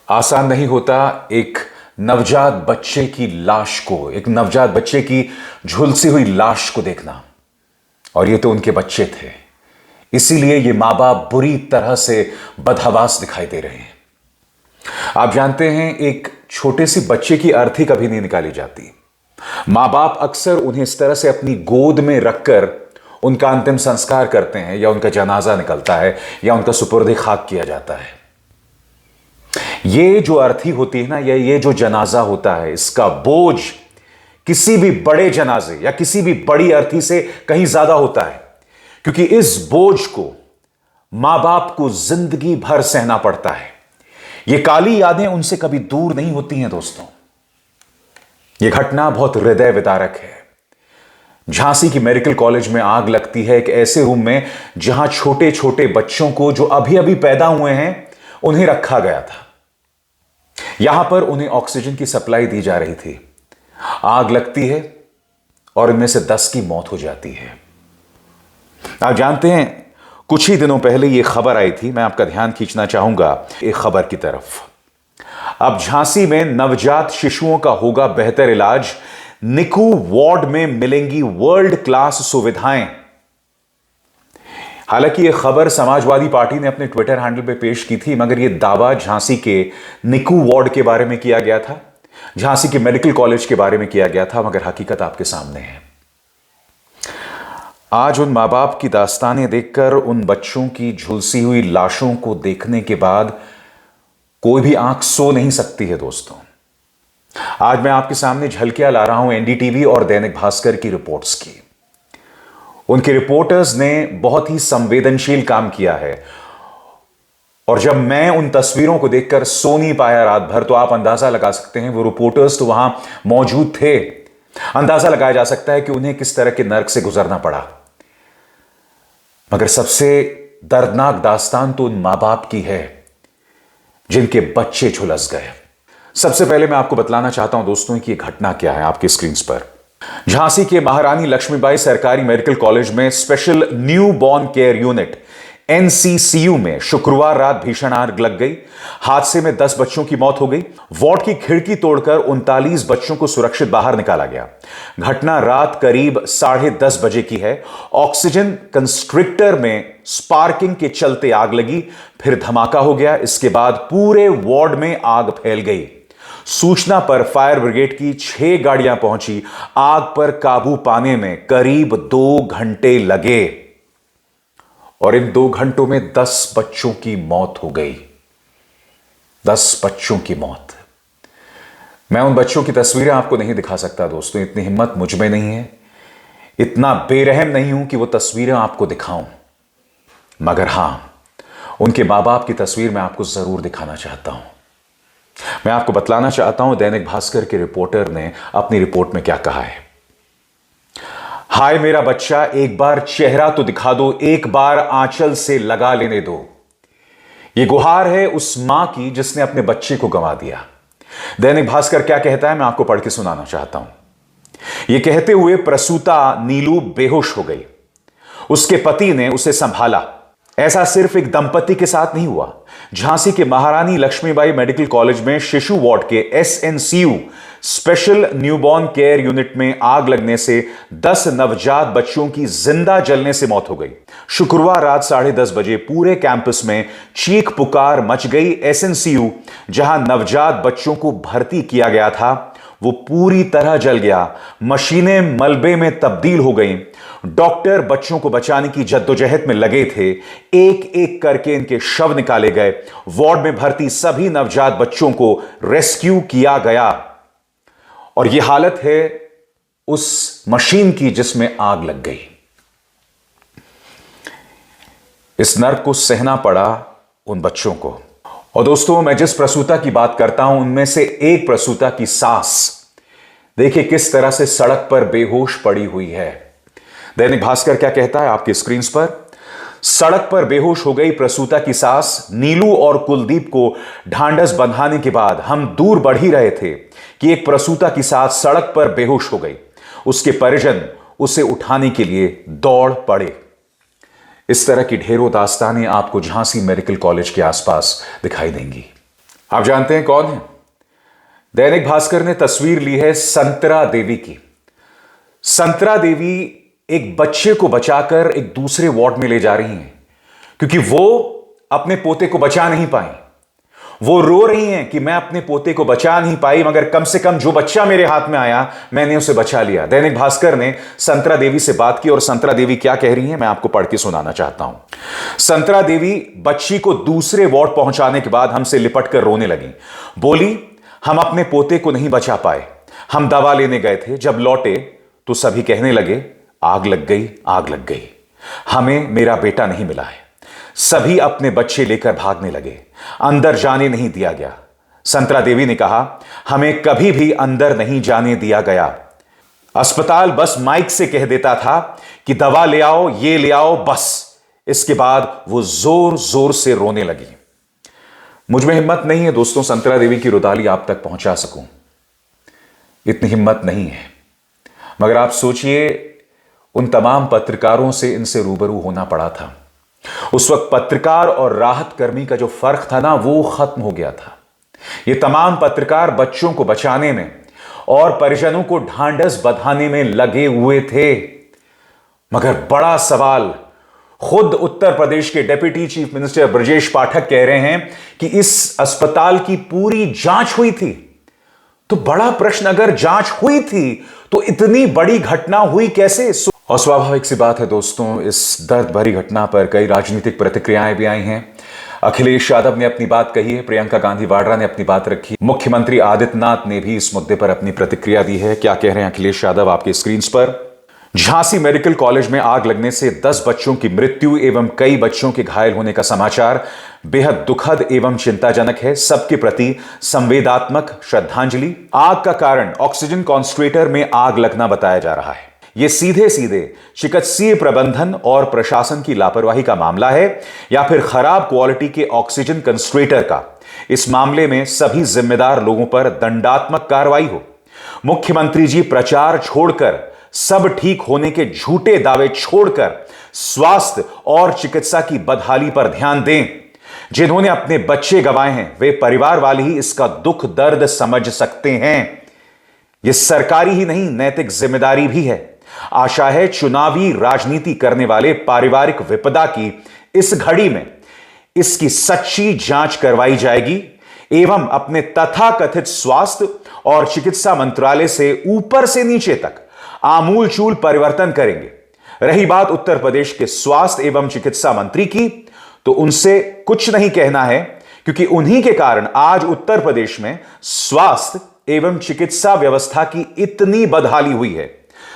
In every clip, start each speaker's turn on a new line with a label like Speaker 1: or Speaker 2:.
Speaker 1: आसान नहीं होता एक नवजात बच्चे की लाश को, एक नवजात बच्चे की झुलसी हुई लाश को देखना। और ये तो उनके बच्चे थे, इसीलिए ये मां बाप बुरी तरह से बदहवास दिखाई दे रहे हैं। आप जानते हैं, एक छोटे सी बच्चे की अर्थी कभी नहीं निकाली जाती। मां बाप अक्सर उन्हें इस तरह से अपनी गोद में रखकर उनका अंतिम संस्कार करते हैं, या उनका जनाजा निकलता है, या उनका सुपुर्द खाक किया जाता है। ये जो अर्थी होती है ना, या ये जो जनाजा होता है, इसका बोझ किसी भी बड़े जनाजे या किसी भी बड़ी अर्थी से कहीं ज्यादा होता है, क्योंकि इस बोझ को मां बाप को जिंदगी भर सहना पड़ता है। ये काली यादें उनसे कभी दूर नहीं होती हैं दोस्तों। यह घटना बहुत हृदय विदारक है। झांसी की मेडिकल कॉलेज में आग लगती है, एक ऐसे रूम में जहां छोटे छोटे बच्चों को, जो अभी अभी पैदा हुए हैं, उन्हें रखा गया था। यहां पर उन्हें ऑक्सीजन की सप्लाई दी जा रही थी। आग लगती है और इनमें से 10 की मौत हो जाती है। आप जानते हैं, कुछ ही दिनों पहले यह खबर आई थी, मैं आपका ध्यान खींचना चाहूंगा एक खबर की तरफ। अब झांसी में नवजात शिशुओं का होगा बेहतर इलाज, निकू वार्ड में मिलेंगी वर्ल्ड क्लास सुविधाएं। हालांकि यह खबर समाजवादी पार्टी ने अपने ट्विटर हैंडल पे पेश की थी, मगर यह दावा झांसी के निकू वार्ड के बारे में किया गया था, झांसी के मेडिकल कॉलेज के बारे में किया गया था, मगर हकीकत आपके सामने है। आज उन मां बाप की दास्तानें देखकर, उन बच्चों की झुलसी हुई लाशों को देखने के बाद कोई भी आंख सो नहीं सकती है दोस्तों। आज मैं आपके सामने झलकियां ला रहा हूं एनडीटीवी और दैनिक भास्कर की रिपोर्ट्स की। उनके रिपोर्टर्स ने बहुत ही संवेदनशील काम किया है, और जब मैं उन तस्वीरों को देखकर सो नहीं पाया रात भर, तो आप अंदाजा लगा सकते हैं वो रिपोर्टर्स तो वहां मौजूद थे। अंदाजा लगाया जा सकता है कि उन्हें किस तरह के नर्क से गुजरना पड़ा। मगर सबसे दर्दनाक दास्तान तो उन मां बाप की है जिनके बच्चे झुलस गए। सबसे पहले मैं आपको बतलाना चाहता हूं दोस्तों कि यह घटना क्या है। आपकी स्क्रीन पर झांसी के महारानी लक्ष्मीबाई सरकारी मेडिकल कॉलेज में special newborn care unit NCCU में शुक्रवार रात भीषण आग लग गई। हादसे में 10 बच्चों की मौत हो गई। वार्ड की खिड़की तोड़कर 39 बच्चों को सुरक्षित बाहर निकाला गया। घटना रात करीब 10:30 बजे की है। ऑक्सीजन कंस्ट्रिक्टर में स्पार्किंग के चलते आग लगी, फिर धमाका हो गया। इसके बाद पूरे वार्ड में आग फैल गई। सूचना पर फायर ब्रिगेड की 6 गाड़ियां पहुंची। आग पर काबू पाने में करीब 2 घंटे लगे, और इन 2 घंटों में 10 बच्चों की मौत हो गई। 10 बच्चों की मौत। मैं उन बच्चों की तस्वीरें आपको नहीं दिखा सकता दोस्तों, इतनी हिम्मत मुझ में नहीं है, इतना बेरहम नहीं हूं कि वो तस्वीरें आपको दिखाऊं। मगर हां, उनके मां बाप की तस्वीर मैं आपको जरूर दिखाना चाहता हूं। मैं आपको बतलाना चाहता हूं दैनिक भास्कर के रिपोर्टर ने अपनी रिपोर्ट में क्या कहा है। हाय मेरा बच्चा, एक बार चेहरा तो दिखा दो, एक बार आंचल से लगा लेने दो। यह गुहार है उस मां की जिसने अपने बच्चे को गंवा दिया। दैनिक भास्कर क्या कहता है, मैं आपको पढ़ के सुनाना चाहता हूं। यह कहते हुए प्रसूता नीलू बेहोश हो गई। उसके पति ने उसे संभाला। ऐसा सिर्फ एक दंपति के साथ नहीं हुआ। झांसी के महारानी लक्ष्मीबाई मेडिकल कॉलेज में शिशु वार्ड के SNCU special newborn care unit में आग लगने से 10 नवजात बच्चों की जिंदा जलने से मौत हो गई। शुक्रवार रात 10:30 बजे पूरे कैंपस में चीख पुकार मच गई। एसएनसीयू जहां नवजात बच्चों को भर्ती किया गया था, वो पूरी तरह जल गया। मशीनें मलबे में तब्दील हो गईं। डॉक्टर बच्चों को बचाने की जद्दोजहद में लगे थे। एक एक करके इनके शव निकाले गए। वार्ड में भर्ती सभी नवजात बच्चों को रेस्क्यू किया गया। और यह हालत है उस मशीन की जिसमें आग लग गई। इस नर्क को सहना पड़ा उन बच्चों को। और दोस्तों, मैं जिस प्रसूता की बात करता हूं, उनमें से एक प्रसूता की सास देखिए किस तरह से सड़क पर बेहोश पड़ी हुई है। दैनिक भास्कर क्या कहता है आपकी स्क्रीन पर। सड़क पर बेहोश हो गई प्रसूता की सास। नीलू और कुलदीप को ढांढस बंधाने के बाद हम दूर बढ़ ही रहे थे कि एक प्रसूता की सास सड़क पर बेहोश हो गई। उसके परिजन उसे उठाने के लिए दौड़ पड़े। इस तरह की ढेरों दास्तानें आपको झांसी मेडिकल कॉलेज के आसपास दिखाई देंगी। आप जानते हैं कौन है? दैनिक भास्कर ने तस्वीर ली है संतरा देवी की। संतरा देवी एक बच्चे को बचाकर एक दूसरे वार्ड में ले जा रही हैं क्योंकि वो अपने पोते को बचा नहीं पाई। वो रो रही हैं कि मैं अपने पोते को बचा नहीं पाई, मगर कम से कम जो बच्चा मेरे हाथ में आया मैंने उसे बचा लिया। दैनिक भास्कर ने संतरा देवी से बात की और संतरा देवी क्या कह रही हैं मैं आपको पढ़ के सुनाना चाहता हूं। संतरा देवी बच्ची को दूसरे वार्ड पहुंचाने के बाद हमसे लिपट कर रोने लगी। बोली, हम अपने पोते को नहीं बचा पाए, हम दवा लेने गए थे, जब लौटे तो सभी कहने लगे आग लग गई, आग लग गई, हमें मेरा बेटा नहीं मिला है। सभी अपने बच्चे लेकर भागने लगे, अंदर जाने नहीं दिया गया। संतरा देवी ने कहा, हमें कभी भी अंदर नहीं जाने दिया गया। अस्पताल बस माइक से कह देता था कि दवा ले आओ, ये ले आओ, बस। इसके बाद वो जोर जोर से रोने लगी। मुझ में हिम्मत नहीं है दोस्तों संतरा देवी की रुदाली आप तक पहुंचा सकूं, इतनी हिम्मत नहीं है। मगर आप सोचिए, उन तमाम पत्रकारों से इनसे रूबरू होना पड़ा था। उस वक्त पत्रकार और राहत कर्मी का जो फर्क था ना, वो खत्म हो गया था। ये तमाम पत्रकार बच्चों को बचाने में और परिजनों को ढांढस बंधाने में लगे हुए थे। मगर बड़ा सवाल, खुद उत्तर प्रदेश के deputy chief minister Brajesh Pathak कह रहे हैं कि इस अस्पताल की पूरी जांच हुई थी। तो बड़ा प्रश्न, अगर जांच हुई थी तो इतनी बड़ी घटना हुई कैसे? और स्वाभाविक सी बात है दोस्तों, इस दर्द भरी घटना पर कई राजनीतिक प्रतिक्रियाएं भी आई हैं। अखिलेश यादव ने अपनी बात कही है, प्रियंका गांधी वाड्रा ने अपनी बात रखी, मुख्यमंत्री आदित्यनाथ ने भी इस मुद्दे पर अपनी प्रतिक्रिया दी है। क्या कह रहे हैं अखिलेश यादव आपके स्क्रीन पर। झांसी मेडिकल कॉलेज में आग लगने से 10 बच्चों की मृत्यु एवं कई बच्चों के घायल होने का समाचार बेहद दुखद एवं चिंताजनक है। सबके प्रति संवेदनात्मक श्रद्धांजलि। आग का कारण ऑक्सीजन कॉन्संट्रेटर में आग लगना बताया जा रहा है। यह सीधे सीधे चिकित्सीय प्रबंधन और प्रशासन की लापरवाही का मामला है या फिर खराब क्वालिटी के ऑक्सीजन कंसंट्रेटर का। इस मामले में सभी जिम्मेदार लोगों पर दंडात्मक कार्रवाई हो। मुख्यमंत्री जी प्रचार छोड़कर, सब ठीक होने के झूठे दावे छोड़कर स्वास्थ्य और चिकित्सा की बदहाली पर ध्यान दें। जिन्होंने अपने बच्चे गंवाए हैं वे परिवार वाले ही इसका दुख दर्द समझ सकते हैं। यह सरकारी ही नहीं, नैतिक जिम्मेदारी भी है। आशा है चुनावी राजनीति करने वाले पारिवारिक विपदा की इस घड़ी में इसकी सच्ची जांच करवाई जाएगी एवं अपने तथाकथित स्वास्थ्य और चिकित्सा मंत्रालय से ऊपर से नीचे तक आमूलचूल परिवर्तन करेंगे। रही बात उत्तर प्रदेश के स्वास्थ्य एवं चिकित्सा मंत्री की, तो उनसे कुछ नहीं कहना है क्योंकि उन्हीं के कारण आज उत्तर प्रदेश में स्वास्थ्य एवं चिकित्सा व्यवस्था की इतनी बदहाली हुई है।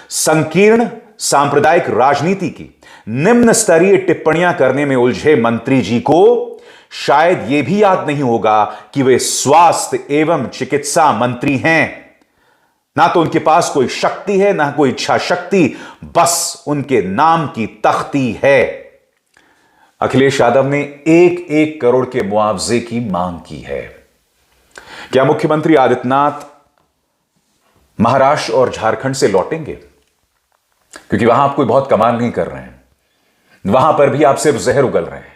Speaker 1: संकीर्ण सांप्रदायिक राजनीति की निम्न स्तरीय टिप्पणियां करने में उलझे मंत्री जी को शायद यह भी याद नहीं होगा कि वे स्वास्थ्य एवं चिकित्सा मंत्री हैं। ना तो उनके पास कोई शक्ति है, ना कोई इच्छा शक्ति, बस उनके नाम की तख्ती है। अखिलेश यादव ने 1-1 करोड़ के मुआवजे की मांग की है। क्या मुख्यमंत्री आदित्यनाथ महाराष्ट्र और झारखंड से लौटेंगे? क्योंकि वहां आप कोई बहुत कमाल नहीं कर रहे हैं, वहां पर भी आप सिर्फ जहर उगल रहे हैं।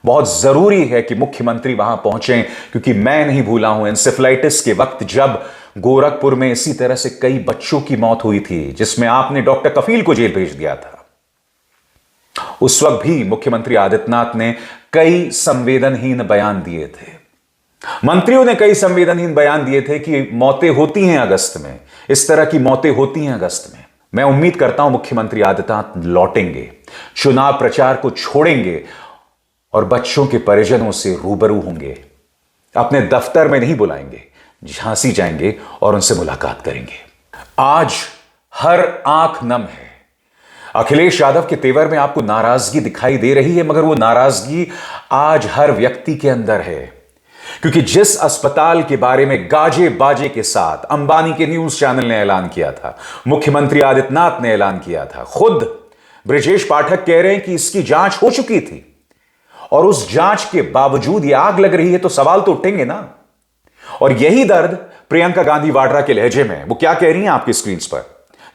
Speaker 1: बहुत जरूरी है कि मुख्यमंत्री वहां पहुंचे, क्योंकि मैं नहीं भूला हूं एंसेफेलाइटिस के वक्त जब गोरखपुर में इसी तरह से कई बच्चों की मौत हुई थी, जिसमें आपने डॉक्टर कफील को जेल भेज दिया था। उस वक्त भी मुख्यमंत्री आदित्यनाथ ने कई संवेदनहीन बयान दिए थे। मंत्रियों ने कई संवेदनहीन बयान दिए थे कि मौतें होती हैं अगस्त में, इस तरह की मौतें होती हैं अगस्त में। मैं उम्मीद करता हूं मुख्यमंत्री आदित्यनाथ लौटेंगे, चुनाव प्रचार को छोड़ेंगे और बच्चों के परिजनों से रूबरू होंगे। अपने दफ्तर में नहीं बुलाएंगे, झांसी जाएंगे और उनसे मुलाकात करेंगे। आज हर आंख नम है। अखिलेश यादव के तेवर में आपको नाराजगी दिखाई दे रही है, मगर वो नाराजगी आज हर व्यक्ति के अंदर है। क्योंकि जिस अस्पताल के बारे में गाजे बाजे के साथ अंबानी के न्यूज चैनल ने ऐलान किया था, मुख्यमंत्री आदित्यनाथ ने ऐलान किया था, खुद ब्रजेश पाठक कह रहे हैं कि इसकी जांच हो चुकी थी, और उस जांच के बावजूद ये आग लग रही है, तो सवाल तो उठेंगे ना। और यही दर्द प्रियंका गांधी वाड्रा के लहजे में, वो क्या कह रही हैं आपकी स्क्रीन पर,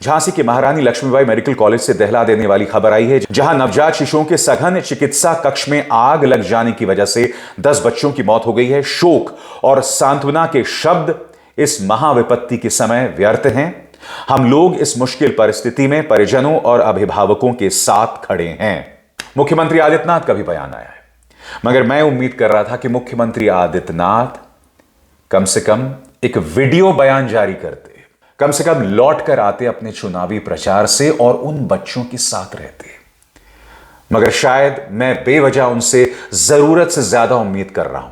Speaker 1: झांसी की महारानी लक्ष्मीबाई मेडिकल कॉलेज से दहला देने वाली खबर आई है, जहां नवजात शिशुओं के सघन चिकित्सा कक्ष में आग लग जाने की वजह से 10 बच्चों की मौत हो गई है। शोक और सांत्वना के शब्द इस महाविपत्ति के समय व्यर्थ हैं। हम लोग इस मुश्किल परिस्थिति में परिजनों और अभिभावकों के साथ खड़े हैं। मुख्यमंत्री आदित्यनाथ का भी बयान आया है, मगर मैं उम्मीद कर रहा था कि मुख्यमंत्री आदित्यनाथ कम से कम एक वीडियो बयान जारी करते, कम से कम लौट कर आते अपने चुनावी प्रचार से और उन बच्चों के साथ रहते। मगर शायद मैं बेवजह उनसे जरूरत से ज्यादा उम्मीद कर रहा हूं।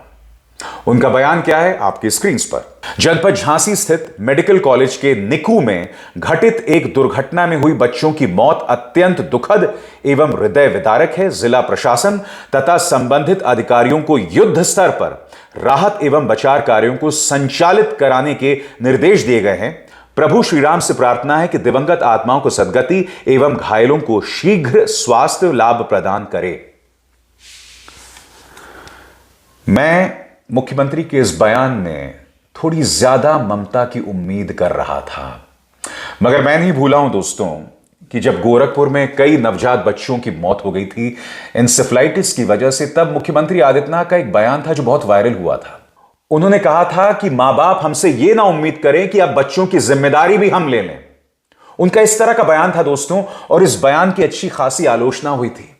Speaker 1: उनका बयान क्या है, आपकी स्क्रीन पर। जनपद झांसी स्थित मेडिकल कॉलेज के निकू में घटित एक दुर्घटना में हुई बच्चों की मौत अत्यंत दुखद एवं हृदय विदारक है। जिला प्रशासन तथा संबंधित अधिकारियों को युद्ध स्तर पर राहत एवं बचाव कार्यों को संचालित कराने के निर्देश दिए गए हैं। प्रभु श्री राम से प्रार्थना है कि दिवंगत आत्माओं को सद्गति एवं घायलों को शीघ्र स्वास्थ्य लाभ प्रदान करे। मैं मुख्यमंत्री के इस बयान में थोड़ी ज्यादा ममता की उम्मीद कर रहा था, मगर मैं नहीं भूला हूं दोस्तों कि जब गोरखपुर में कई नवजात बच्चों की मौत हो गई थी इंसेफ्लाइटिस की वजह से, तब मुख्यमंत्री आदित्यनाथ का एक बयान था जो बहुत वायरल हुआ था। उन्होंने कहा था कि मां बाप हमसे यह ना उम्मीद करें कि अब बच्चों की जिम्मेदारी भी हम ले लें। उनका इस तरह का बयान था दोस्तों, और इस बयान की अच्छी खासी आलोचना हुई थी।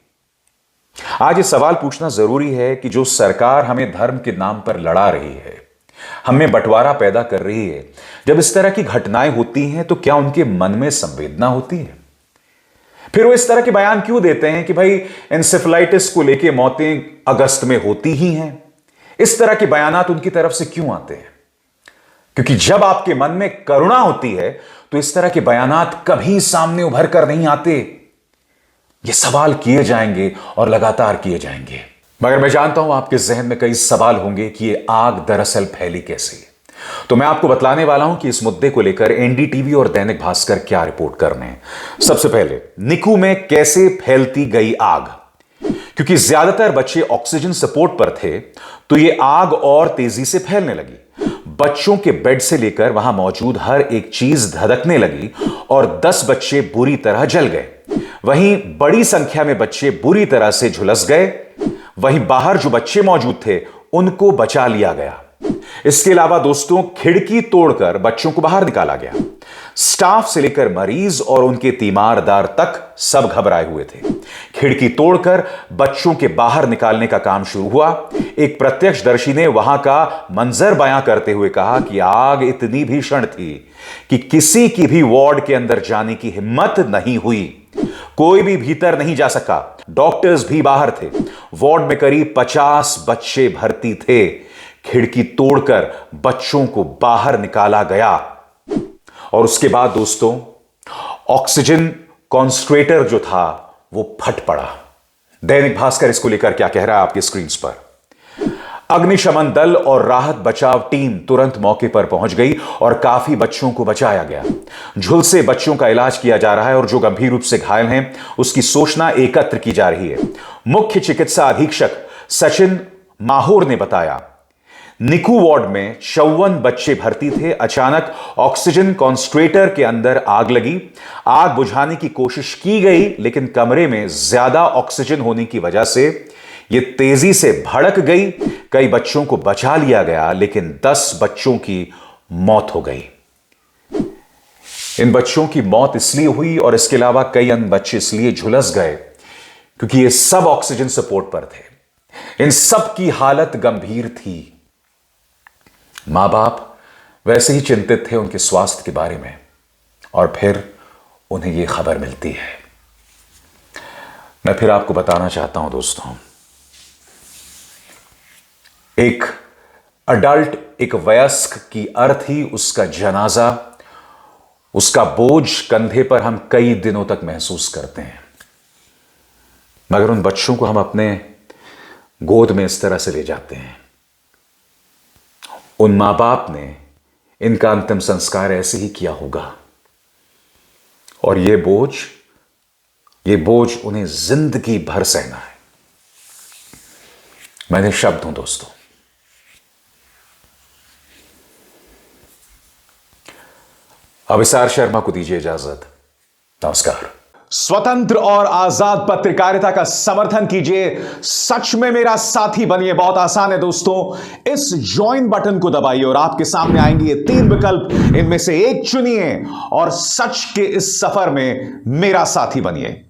Speaker 1: आज ये सवाल पूछना जरूरी है कि जो सरकार हमें धर्म के नाम पर लड़ा रही है, हमें बंटवारा पैदा कर रही है, जब इस तरह की घटनाएं होती हैं तो क्या उनके मन में संवेदना होती है? फिर वो इस तरह के बयान क्यों देते हैं कि भाई एंसेफेलाइटिस को लेके मौतें अगस्त में होती ही हैं? इस तरह के बयानात उनकी तरफ से क्यों आते हैं? क्योंकि जब आपके मन में करुणा होती है तो इस तरह के बयानात कभी सामने उभर कर नहीं आते। ये सवाल किए जाएंगे और लगातार किए जाएंगे। मगर मैं जानता हूं आपके जहन में कई सवाल होंगे कि ये आग दरअसल फैली कैसे। तो मैं आपको बतलाने वाला हूं कि इस मुद्दे को लेकर एनडीटीवी और दैनिक भास्कर क्या रिपोर्ट कर रहे हैं। सबसे पहले, निकू में कैसे फैलती गई आग? क्योंकि ज्यादातर बच्चे ऑक्सीजन सपोर्ट पर थे तो ये आग और तेजी से फैलने लगी। बच्चों के बेड से लेकर वहां मौजूद हर एक चीज धधकने लगी और 10 बच्चे बुरी तरह जल गए। वहीं बड़ी संख्या में बच्चे बुरी तरह से झुलस गए। वहीं बाहर जो बच्चे मौजूद थे उनको बचा लिया गया। इसके अलावा दोस्तों, खिड़की तोड़कर बच्चों को बाहर निकाला गया। स्टाफ से लेकर मरीज और उनके तीमारदार तक सब घबराए हुए थे। खिड़की तोड़कर बच्चों के बाहर निकालने का काम शुरू हुआ। एक प्रत्यक्षदर्शी ने वहां का मंजर बयां करते हुए कहा कि आग इतनी भीषण थी कि किसी की भी वार्ड के अंदर जाने की हिम्मत नहीं हुई। कोई भी भीतर नहीं जा सका। डॉक्टर्स भी बाहर थे। वार्ड में करीब 50 बच्चे भर्ती थे। खिड़की तोड़कर बच्चों को बाहर निकाला गया और उसके बाद दोस्तों, ऑक्सीजन कॉन्संट्रेटर जो था वो फट पड़ा। दैनिक भास्कर इसको लेकर क्या कह रहा है आपकी स्क्रीन पर। अग्निशमन दल और राहत बचाव टीम तुरंत मौके पर पहुंच गई और काफी बच्चों को बचाया गया। झुलसे बच्चों का इलाज किया जा रहा है और जो गंभीर रूप से घायल हैं उसकी सूचना एकत्र की जा रही है। मुख्य चिकित्सा अधीक्षक सचिन माहौर ने बताया, निकू वार्ड में 54 बच्चे भर्ती थे। अचानक ऑक्सीजन कॉन्संट्रेटर के अंदर आग लगी। आग बुझाने की कोशिश की गई, लेकिन कमरे में ज्यादा ऑक्सीजन होने की वजह से यह तेजी से भड़क गई। कई बच्चों को बचा लिया गया, लेकिन 10 बच्चों की मौत हो गई। इन बच्चों की मौत इसलिए हुई और इसके अलावा कई अन्य बच्चे इसलिए झुलस गए क्योंकि ये सब ऑक्सीजन सपोर्ट पर थे। इन सब की हालत गंभीर थी। मां बाप वैसे ही चिंतित थे उनके स्वास्थ्य के बारे में, और फिर उन्हें यह खबर मिलती है। मैं फिर आपको बताना चाहता हूं दोस्तों, एक अडल्ट, एक वयस्क की अर्थ ही उसका जनाजा, उसका बोझ कंधे पर हम कई दिनों तक महसूस करते हैं। मगर उन बच्चों को हम अपने गोद में इस तरह से ले जाते हैं। उन मां बाप ने इनका अंतिम संस्कार ऐसे ही किया होगा, और ये बोझ उन्हें जिंदगी भर सहना है। मैंने शब्द हूं दोस्तों। अभिसार शर्मा को दीजिए इजाजत। नमस्कार। स्वतंत्र और आजाद पत्रकारिता का समर्थन कीजिए, सच में मेरा साथी बनिए। बहुत आसान है दोस्तों, इस ज्वाइन बटन को दबाइए और आपके सामने आएंगे ये 3 विकल्प, इनमें से एक चुनिए और सच के इस सफर में मेरा साथी बनिए।